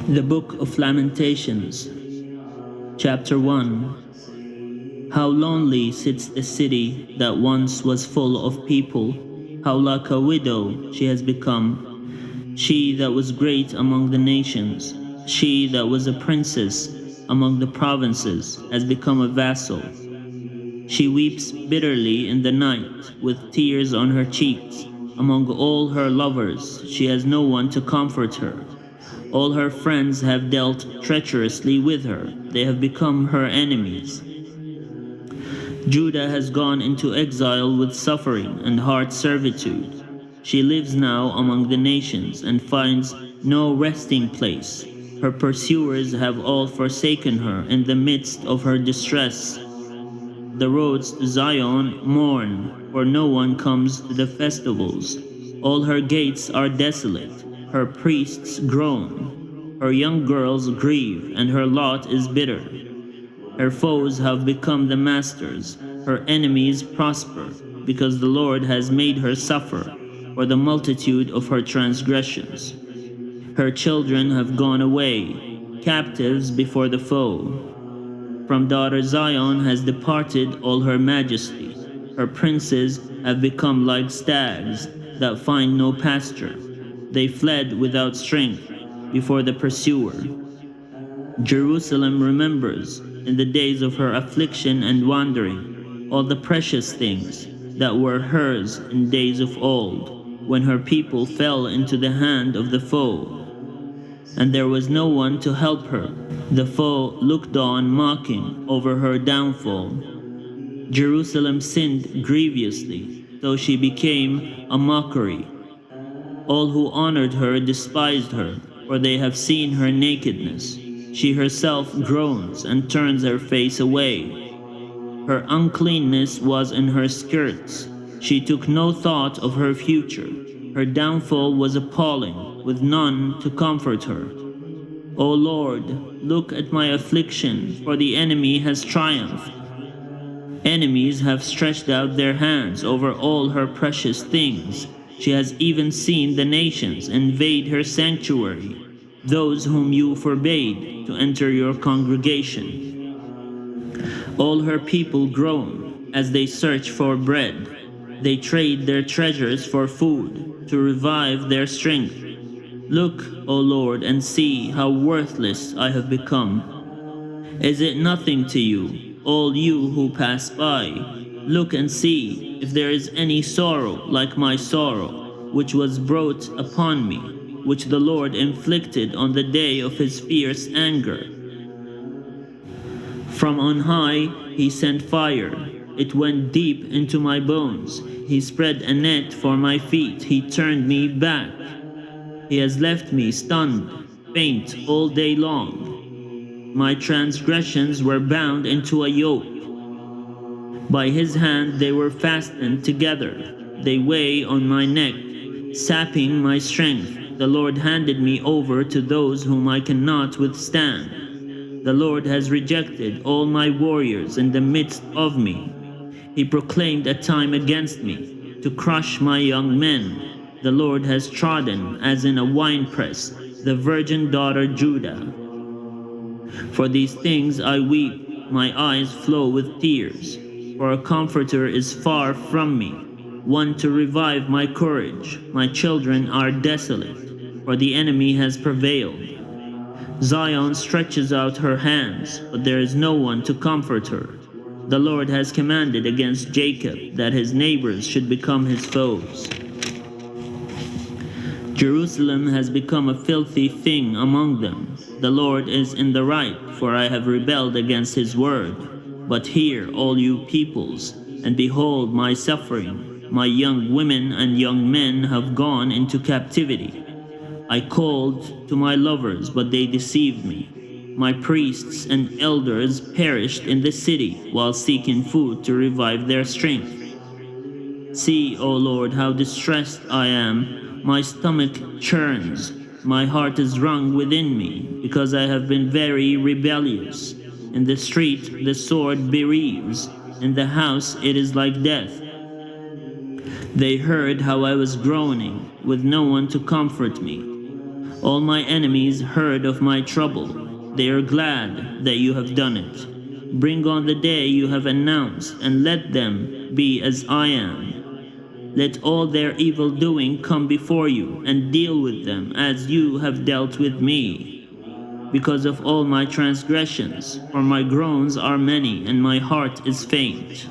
The Book of Lamentations, Chapter 1. How lonely sits the city that once was full of people, how like a widow she has become, she that was great among the nations, she that was a princess among the provinces, has become a vassal. She weeps bitterly in the night, with tears on her cheeks. Among all her lovers, she has no one to comfort her. All her friends have dealt treacherously with her, they have become her enemies. Judah has gone into exile with suffering and hard servitude. She lives now among the nations and finds no resting place. Her pursuers have all forsaken her in the midst of her distress. The roads to Zion mourn, for no one comes to the festivals. All her gates are desolate, her priests groan. Her young girls grieve, and her lot is bitter. Her foes have become the masters, her enemies prosper, because the Lord has made her suffer for the multitude of her transgressions. Her children have gone away, captives before the foe. From daughter Zion has departed all her majesty. Her princes have become like stags that find no pasture. They fled without strength before the pursuer. Jerusalem remembers, in the days of her affliction and wandering, all the precious things that were hers in days of old, when her people fell into the hand of the foe, and there was no one to help her. The foe looked on mocking over her downfall. Jerusalem sinned grievously, so she became a mockery. All who honored her despised her, for they have seen her nakedness. She herself groans and turns her face away. Her uncleanness was in her skirts. She took no thought of her future. Her downfall was appalling, with none to comfort her. O Lord, look at my affliction, for the enemy has triumphed. Enemies have stretched out their hands over all her precious things. She has even seen the nations invade her sanctuary, those whom you forbade to enter your congregation. All her people groan as they search for bread. They trade their treasures for food to revive their strength. Look, O Lord, and see how worthless I have become. Is it nothing to you, all you who pass by? Look and see if there is any sorrow like my sorrow, which was brought upon me, which the Lord inflicted on the day of his fierce anger. From on high he sent fire. It went deep into my bones. He spread a net for my feet. He turned me back. He has left me stunned, faint all day long. My transgressions were bound into a yoke. By his hand they were fastened together. They weigh on my neck, sapping my strength. The Lord handed me over to those whom I cannot withstand. The Lord has rejected all my warriors in the midst of me. He proclaimed a time against me, to crush my young men. The Lord has trodden, as in a winepress, the virgin daughter Judah. For these things I weep, my eyes flow with tears. For a comforter is far from me, one to revive my courage. My children are desolate, for the enemy has prevailed. Zion stretches out her hands, but there is no one to comfort her. The Lord has commanded against Jacob that his neighbors should become his foes. Jerusalem has become a filthy thing among them. The Lord is in the right, for I have rebelled against his word. But hear, all you peoples, and behold my suffering. My young women and young men have gone into captivity. I called to my lovers, but they deceived me. My priests and elders perished in the city while seeking food to revive their strength. See, O Lord, how distressed I am. My stomach churns. My heart is wrung within me, because I have been very rebellious. In the street the sword bereaves. In the house it is like death. They heard how I was groaning, with no one to comfort me. All my enemies heard of my trouble. They are glad that you have done it. Bring on the day you have announced, and let them be as I am. Let all their evil doing come before you, and deal with them as you have dealt with me. Because of all my transgressions, for my groans are many, and my heart is faint.